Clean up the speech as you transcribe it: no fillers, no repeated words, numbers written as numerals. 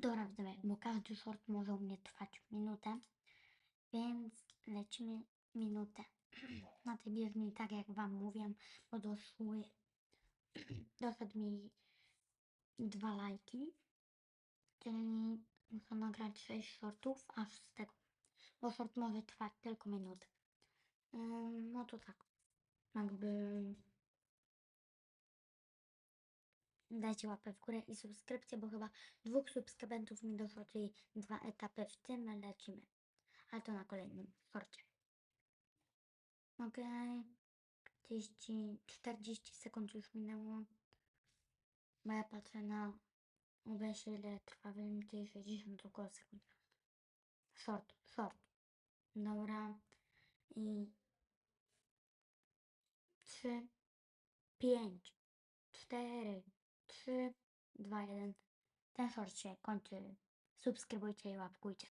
Dobra, widzowie, bo każdy short może u mnie trwać minutę, więc lecimy minutę. Na tej bieżni, tak jak wam mówię, bo doszedł mi 2 lajki, czyli muszę nagrać 6 shortów, aż z tego, bo short może trwać tylko minutę. No to tak, jakby dajcie łapę w górę i subskrypcję, bo chyba 2 subskrybentów mi doszło, czyli 2 etapy w tym lecimy. Ale to na kolejnym shorcie. Okej, 40 sekund już minęło, bo ja patrzę na OBS, ile trwa, czyli 60 około sekund. Short. Dobra. I 3, 5, 4, 3, 2, 1. Ten short się kończy. Subskrybujcie i łapkujcie.